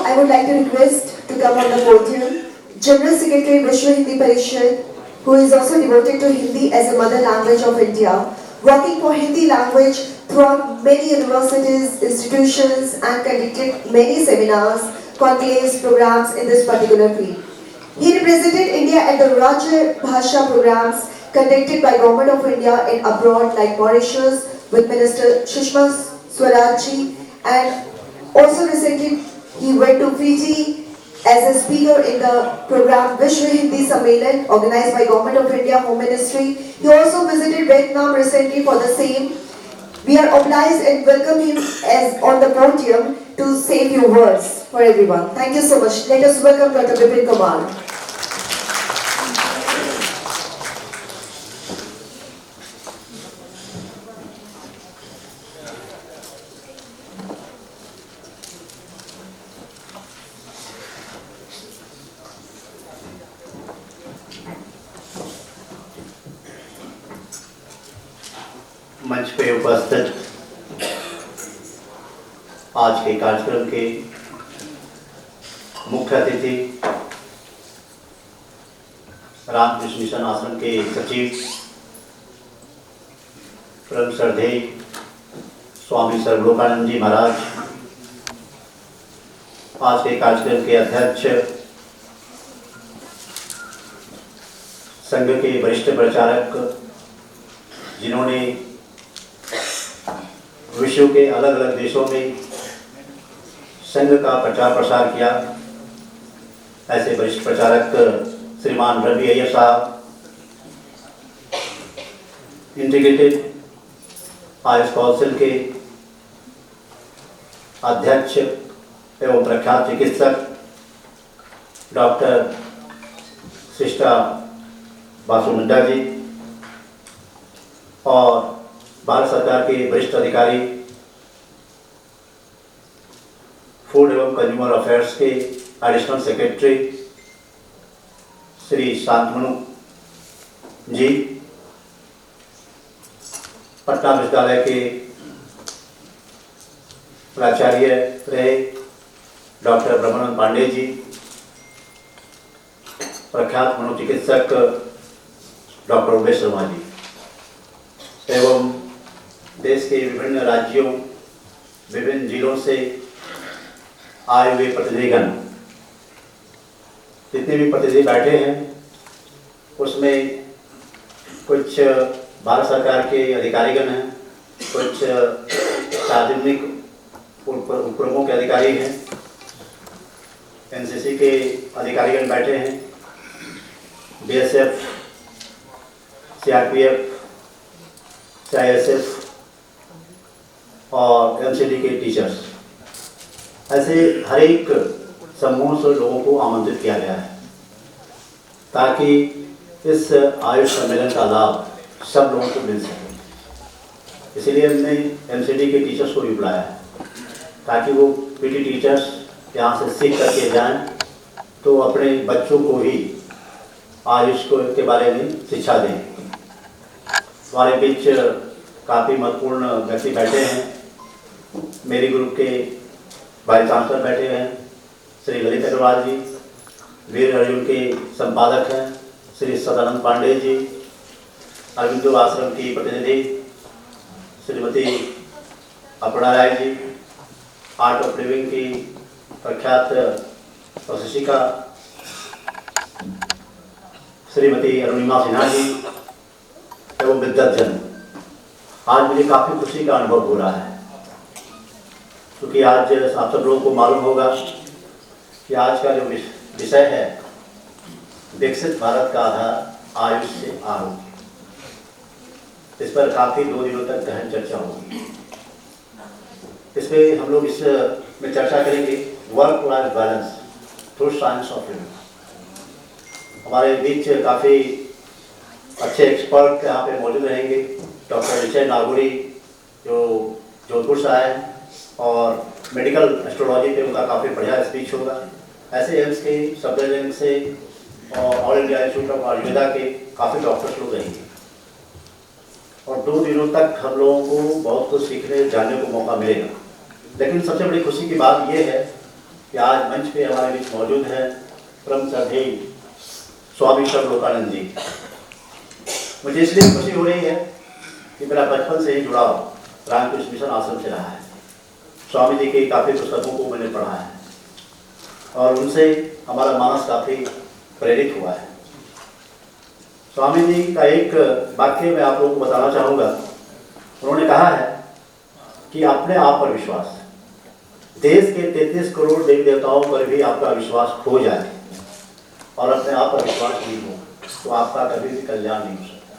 I would like to request to come on the podium General Secretary Vishwa Hindi Parishad, who is also devoted to Hindi as a mother language of India, working for Hindi language throughout many universities, institutions, and conducted many seminars, conclaves, programs in this particular field. He represented India at the Rajya Bhasha programs conducted by Government of India in abroad like Mauritius with Minister Sushma Swaraj, and also recently he went to Fiji as a speaker in the program Vishwa Hindi Sammelan organized by Government of India Home Ministry. He also visited Vietnam recently for the same. We are obliged and welcome him as on the podium to say few words for everyone. Thank you so much. Let us welcome Dr. Bipin Kumar. मंच पे उपस्थित आज के कार्यक्रम के मुख्य अतिथि Ramakrishna mission आश्रम के सचिव परम श्रद्धेय स्वामी सर्वलोकानंद जी महाराज, आज के कार्यक्रम के अध्यक्ष संघ के वरिष्ठ प्रचारक जिन्होंने विश्व के अलग अलग देशों में संघ का प्रचार प्रसार किया, ऐसे वरिष्ठ प्रचारक श्रीमान रवि अय्यर साहब, इंटीग्रेटेड आयुष काउंसिल के अध्यक्ष एवं प्रख्यात चिकित्सक डॉक्टर सिस्टा बासु नड्डा जी, और भारत सरकार के वरिष्ठ अधिकारी फूड एवं कंज्यूमर अफेयर्स के एडिशनल सेक्रेटरी श्री शांतनु जी, पटना विश्वविद्यालय के प्राचार्य रहे डॉक्टर ब्रह्मानंद पांडे जी, प्रख्यात मनोचिकित्सक डॉक्टर उमेश शर्मा जी, एवं देश के विभिन्न राज्यों विभिन्न जिलों से आए हुए प्रतिनिधिगण, जितने भी प्रतिनिधि बैठे हैं उसमें कुछ भारत सरकार के अधिकारीगण हैं, कुछ सार्वजनिक उपक्रमों के अधिकारी हैं, एनसीसी के अधिकारीगण बैठे हैं, बीएसएफ, सीआरपीएफ, सीआईएसएफ और एमसीडी के टीचर्स, ऐसे हर एक समूह से लोगों को आमंत्रित किया गया है ताकि इस आयुष सम्मेलन का लाभ सब लोगों को मिल सके। इसीलिए हमने एमसीडी के टीचर्स को भी बुलाया है ताकि वो पीटी टीचर्स यहाँ से सीख करके जाएं तो अपने बच्चों को भी आयुष के बारे में शिक्षा दें। हमारे बीच काफ़ी महत्वपूर्ण व्यक्ति बैठे हैं। मेरी ग्रुप के वाइस चांसलर बैठे हैं श्री ललित अग्रवाल जी, वीर अर्जुन के संपादक हैं श्री सदानंद पांडे जी, अरविंदो आश्रम की प्रतिनिधि श्रीमती अपना Rai ji, art of living की प्रख्यात प्रशिक्षिका श्रीमती अरुणिमा सिन्हा जी एवं विद्वज्जन। आज मुझे काफ़ी खुशी का अनुभव हो रहा है क्योंकि आज आप सब लोगों को मालूम होगा कि आज का जो विषय है विकसित भारत का आधार आयुष से आरोग्य, इस पर काफ़ी 2 दिनों तक गहन चर्चा होगी। इसमें हम लोग इस में चर्चा करेंगे work life balance through science of living. हमारे बीच काफ़ी अच्छे एक्सपर्ट यहाँ पे मौजूद रहेंगे। डॉक्टर विजय नागुरी जो जोधपुर से आए हैं और मेडिकल एस्ट्रोलॉजी पे उनका काफ़ी बढ़िया स्पीच होगा। ऐसे एम्स के सफदरजंग से और all India institute of Ayurveda के काफ़ी डॉक्टर्स लोग रहेंगे और 2 दिनों तक हम लोगों को बहुत कुछ सीखने जानने को मौका मिलेगा। लेकिन सबसे बड़ी खुशी की बात यह है कि कि आज मंच पे हमारे बीच मौजूद है परम श्रद्धेय स्वामी सर्वलोकानंद जी। मुझे इसलिए खुशी हो रही है कि मेरा बचपन से ही जुड़ाव रामकृष्ण मिशन आश्रम से रहा है। स्वामी जी की काफ़ी पुस्तकों को मैंने पढ़ा है और उनसे हमारा मानस काफ़ी प्रेरित हुआ है। स्वामी जी का एक वाक्य मैं आप लोगों को बताना चाहूँगा। उन्होंने कहा है कि अपने आप पर विश्वास, देश के 33 करोड़ देवी देवताओं पर भी आपका विश्वास खो जाए और अपने आप पर विश्वास नहीं हो तो आपका कभी भी कल्याण नहीं हो सकता।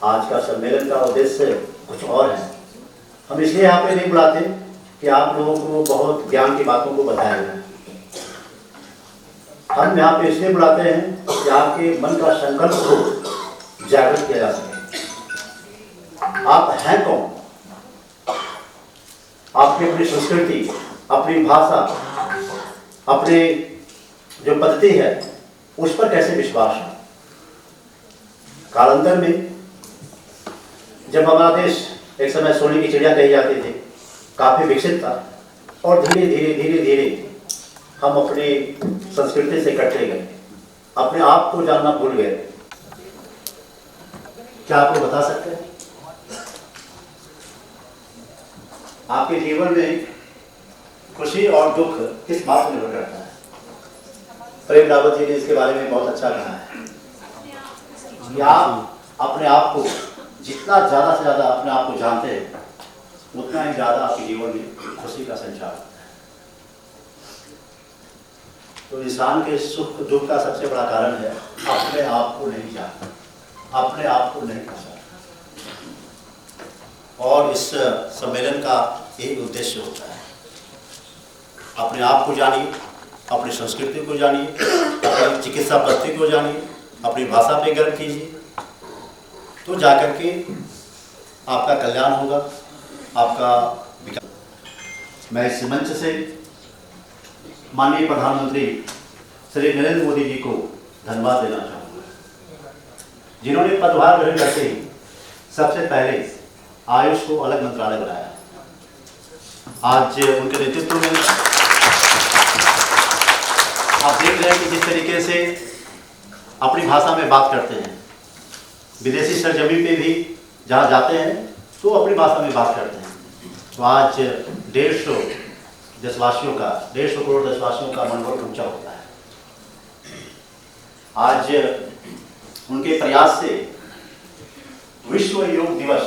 आज का सम्मेलन का उद्देश्य कुछ और है। हम इसलिए यहाँ पे नहीं बुलाते कि आप लोगों को बहुत ज्ञान की बातों को बताया जाए। हम यहाँ पे इसलिए बुलाते हैं कि आपके मन का संकल्प को जागृत किया जा सके। आप हैं कौन? आपकी अपनी संस्कृति, अपनी भाषा, अपने जो पद्धति है उस पर कैसे विश्वास है। कालांतर में जब हमारा देश एक समय सोने की चिड़िया कही जाती थी, काफी विकसित था और धीरे धीरे हम अपनी संस्कृति से कटते गए, अपने आप को जानना भूल गए। क्या आप लोग बता सकते हैं आपके जीवन में खुशी और दुख किस बात में निर्भर करता है? प्रेम रावत जी ने इसके बारे में बहुत अच्छा कहा है कि आप अपने आप को जितना ज़्यादा से ज़्यादा अपने आप को जानते हैं उतना ही ज़्यादा आपके जीवन में खुशी का संचार होता है। तो इंसान के सुख दुख का सबसे बड़ा कारण है अपने आप को नहीं जानना, अपने आप को नहीं पहचानना। और इस सम्मेलन का एक उद्देश्य होता है, अपने आप को जानिए, अपनी संस्कृति को जानिए, अपनी चिकित्सा पद्धति को जानिए, अपनी भाषा पे गर्व कीजिए, तो जाकर के आपका कल्याण होगा, आपका विकास। मैं इस मंच से माननीय प्रधानमंत्री श्री नरेंद्र मोदी जी को धन्यवाद देना चाहूँगा, जिन्होंने पदभार ग्रहण करते ही सबसे पहले आयुष को अलग मंत्रालय बनाया। आज उनके नेतृत्व में आप देख रहे हैं कि जिस तरीके से अपनी भाषा में बात करते हैं, विदेशी सरजमी पे भी जहाँ जाते हैं तो अपनी भाषा में बात करते हैं। तो आज 150 देशवासियों का 150 करोड़ देशवासियों का मनोबल ऊंचा होता है। आज उनके प्रयास से विश्व योग दिवस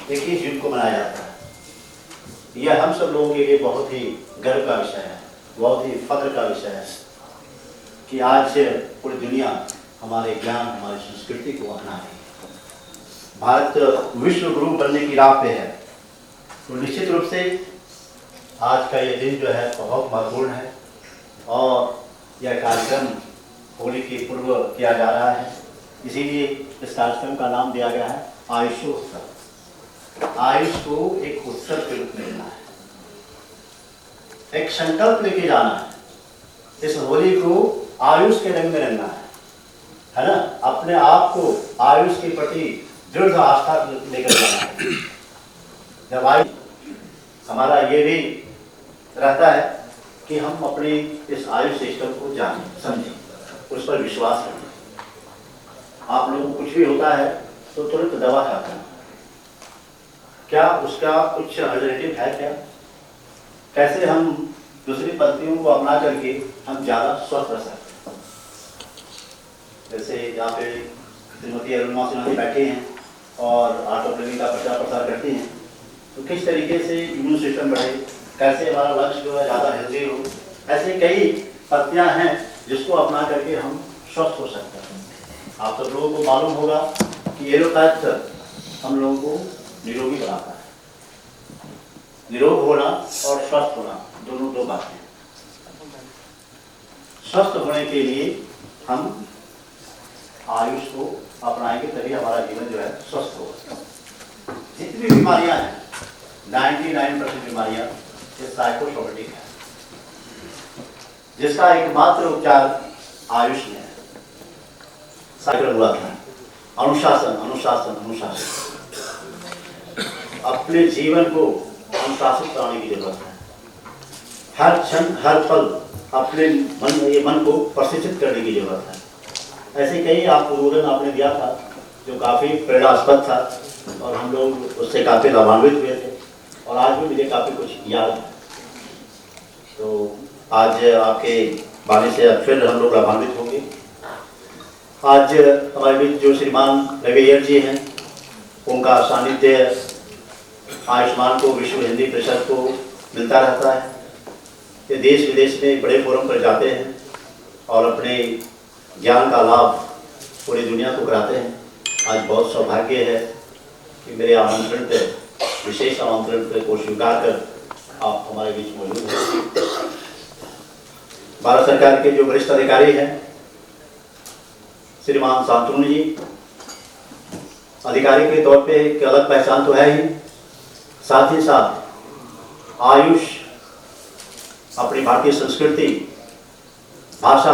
21 जून को मनाया जाता है। यह हम सब लोगों के लिए बहुत ही गर्व का विषय है, बहुत ही फख्र का विषय है कि आज पूरी दुनिया हमारे ज्ञान, हमारी संस्कृति को अपना रही है। भारत विश्व गुरु बनने की राह पे है। तो निश्चित रूप से आज का ये दिन जो है बहुत महत्वपूर्ण है और यह कार्यक्रम होली के पूर्व किया जा रहा है। इसीलिए इस कार्यक्रम का नाम दिया गया है आयुषोत्सव। आयुष को एक उत्सव के रूप में लेना है, एक संकल्प लेके जाना है। इस होली को आयुष के रंग में रंगना है ना। अपने आप को आयुष के प्रति दृढ़ आस्था लेकर जाना है। जब आयुष हमारा ये भी रहता है कि हम अपने इस आयुष सिस्टम को जानें, समझें, उस पर विश्वास करें। आप लोगों को कुछ भी होता है तो तुरंत दवा खाते हैं, क्या उसका कुछ अल्टरनेटिव है? क्या कैसे हम दूसरी पद्धतियों को अपना करके हम ज़्यादा स्वस्थ रह सकते हैं? जैसे यहाँ पे श्रीमती अरुणिमा सिन्हा जी बैठे हैं और आर्टोप्लेनिंग का प्रचार प्रसार करती हैं, तो किस तरीके से इम्यून सिस्टम बढ़े, कैसे हमारा लक्ष्य जो है ज़्यादा हेल्दी हो। ऐसे कई पद्धतियाँ हैं जिसको अपना करके हम स्वस्थ हो सकते हैं। आप सब लोगों को मालूम होगा कि एलोपैथ हम लोगों को निरोगी बनाता है। निरोग होना और स्वस्थ होना दोनों दो बातें हैं। स्वस्थ होने के लिए हम आयुष को अपनाएंगे तभी हमारा जीवन जो है स्वस्थ होगा। जितनी बीमारियां हैं 99% बीमारियां ये साइकोसोमेटिक है, जिसका एकमात्र उपचार आयुष में है। साइकिल हुआ था अनुशासन अनुशासन अनुशासन। अपने जीवन को अनुशासित कराने की जरूरत है। हर क्षण हर पल अपने मन को प्रशिक्षित करने की जरूरत है। ऐसे कई आपको उदाहरण आपने दिया था जो काफ़ी प्रेरणास्पद था और हम लोग उससे काफ़ी लाभान्वित हुए थे और आज भी मुझे काफ़ी कुछ याद है। तो आज आपके वाणी से फिर हम लोग लाभान्वित होंगे। आज हमारे बीच जो श्रीमान रवि अय्यर जी हैं, उनका सानिध्य आयुष्मान को, विश्व हिंदी परिषद को मिलता रहता है। ये देश विदेश में बड़े फोरम पर जाते हैं और अपने ज्ञान का लाभ पूरी दुनिया को कराते हैं। आज बहुत सौभाग्य है कि मेरे आमंत्रण पे, विशेष आमंत्रण पे को स्वीकार कर आप हमारे बीच मौजूद हैं। भारत सरकार के जो वरिष्ठ अधिकारी हैं, श्रीमान शांतनु जी, अधिकारी के तौर पे एक अलग पहचान तो है ही, साथ ही साथ आयुष अपनी भारतीय संस्कृति, भाषा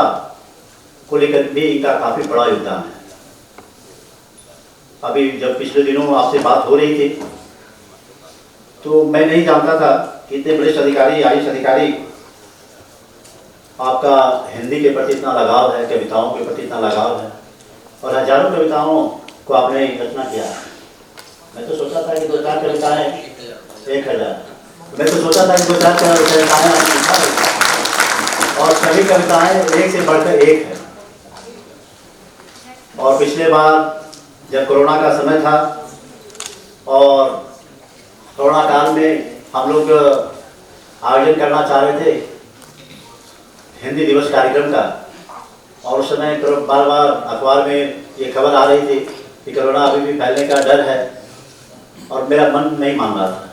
को लेकर भी इनका काफ़ी बड़ा योगदान है। अभी जब पिछले दिनों आपसे बात हो रही थी तो मैं नहीं जानता था कि इतने वरिष्ठ अधिकारी, आयुष अधिकारी, आपका हिंदी के प्रति इतना लगाव है, कविताओं के प्रति इतना लगाव है और हजारों कविताओं को आपने रचना किया है। मैं तो सोचा था कि 2-4 कविताएं 1000, मैं तो सोचा था कि 2-4 कविताएं आपने लिखा और सभी कविताएं एक से बढ़कर एक है। और पिछले बार जब कोरोना का समय था और कोरोना काल में हम लोग आयोजन करना चाह रहे थे हिंदी दिवस कार्यक्रम का, और उस समय बार बार अखबार में ये खबर आ रही थी कि कोरोना अभी भी फैलने का डर है और मेरा मन नहीं मान रहा था।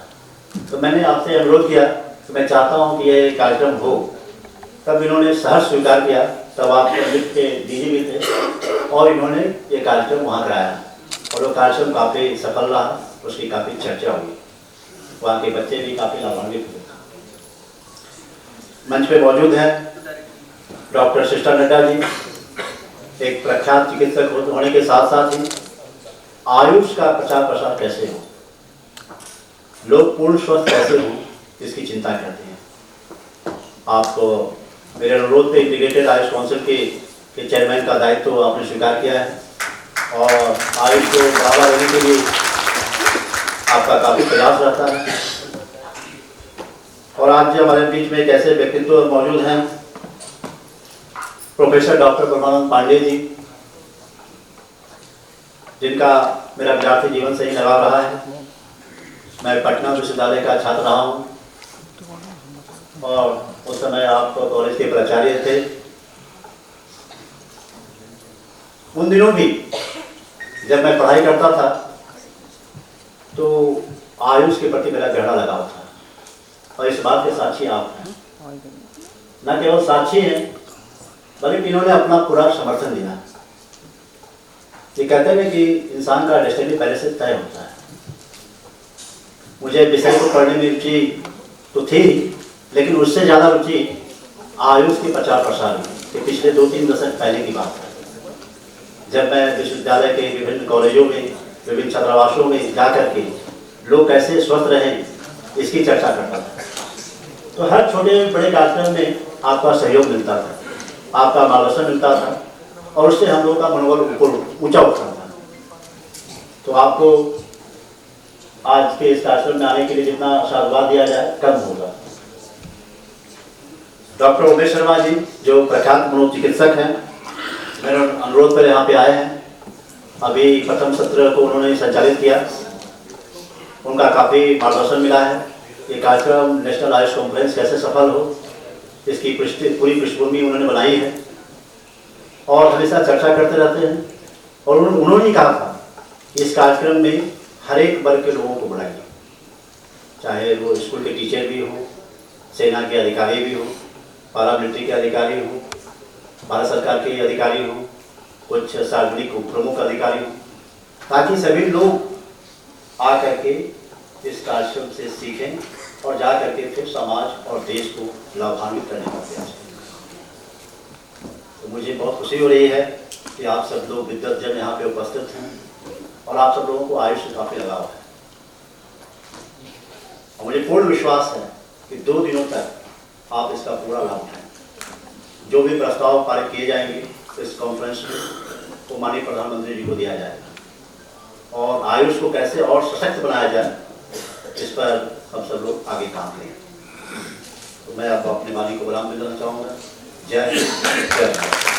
तो मैंने आपसे अनुरोध किया कि मैं चाहता हूँ कि ये कार्यक्रम हो। तब इन्होंने सहर्ष स्वीकार किया। तब आप पंडित के डीजी भी थे और इन्होंने ये कार्यक्रम वहाँ कराया और वो कार्यक्रम काफ़ी सफल रहा, उसकी काफ़ी चर्चा हुई, वहाँ के बच्चे भी काफ़ी लाभान्वित हुए। मंच पे मौजूद हैं डॉक्टर सिस्टर नड्डा जी, एक प्रख्यात चिकित्सक होने के साथ साथ ही आयुष का प्रचार प्रसार कैसे हो, लोग पूर्ण स्वस्थ कैसे हो, इसकी चिंता करते हैं। आपको मेरे अनुरोध पे इंटीग्रेटेड आयुष काउंसिल के चेयरमैन का दायित्व तो आपने स्वीकार किया है और आयुष को बढ़ावा देने के लिए आपका काफ़ी प्रयास रहता है। और आज हमारे बीच में एक ऐसे व्यक्तित्व मौजूद हैं, प्रोफेसर डॉक्टर परमानंद पांडे जी, जिनका मेरा विद्यार्थी जीवन से ही लगाव रहा है। मैं पटना विश्वविद्यालय का छात्र रहा हूँ और उस समय आप कॉलेज के प्राचार्य थे। उन दिनों भी जब मैं पढ़ाई करता था तो आयुष के प्रति मेरा गहरा लगाव था और इस बात के साक्षी आप हैं। न केवल साक्षी हैं बल्कि इन्होंने अपना पूरा समर्थन दिया। ये कहते हैं कि इंसान का डेस्टिनी पहले से तय होता है। मुझे विषय को पढ़ने में रुचि तो थी, लेकिन उससे ज़्यादा रुचि आयुष के प्रचार प्रसार में कि पिछले 2-3 दशक पहले की बात है, जब मैं विश्वविद्यालय के विभिन्न कॉलेजों में, विभिन्न छात्रावासों में जा करके लोग कैसे स्वस्थ रहें इसकी चर्चा करता था। तो हर छोटे बड़े कार्यक्रम में आपका सहयोग मिलता था, आपका मार्गदर्शन मिलता था और उससे हम लोगों का मनोबल ऊपर ऊंचा उठता था। तो आपको आज के इस कार्यक्रम में आने के लिए जितना साधुवाद दिया जाए कम होगा। डॉक्टर उमेश शर्मा जी जो प्रख्यात मनोचिकित्सक हैं, मेरे अनुरोध पर यहाँ पे आए हैं। अभी प्रथम सत्र को उन्होंने संचालित किया, उनका काफ़ी मार्गदर्शन मिला है। ये कार्यक्रम नेशनल आयुष कॉन्फ्रेंस कैसे सफल हो इसकी पूरी पृष्ठभूमि उन्होंने बनाई है और हमेशा चर्चा करते रहते हैं। और उन्होंने ही कहा था कि इस कार्यक्रम में हर एक वर्ग के लोगों को बुलाइए, चाहे वो स्कूल के टीचर भी हो, सेना के अधिकारी भी हो, पारामिलिट्री के अधिकारी हो, भारत सरकार के अधिकारी हो, कुछ सार्वजनिक प्रमुख अधिकारी हो, ताकि सभी लोग आ करके इस कार्यक्रम से सीखें और जा करके फिर समाज और देश को लाभान्वित करने का प्रयास करें। तो मुझे बहुत खुशी हो रही है कि आप सब लोग विद्वतजन यहाँ पे उपस्थित हैं और आप सब लोगों को आयुष से काफ़ी लगाव है और मुझे पूर्ण विश्वास है कि 2 दिनों तक आप इसका पूरा लाभ उठाएं। जो भी प्रस्ताव पारित किए जाएंगे इस कॉन्फ्रेंस में वो माननीय प्रधानमंत्री जी को दिया जाएगा और आयुष को कैसे और सशक्त बनाया जाए इस पर हम सब लोग आगे काम करें। तो मैं अब अपने वाणी को विराम देना चाहूँगा। जय हिंद, जय भारत।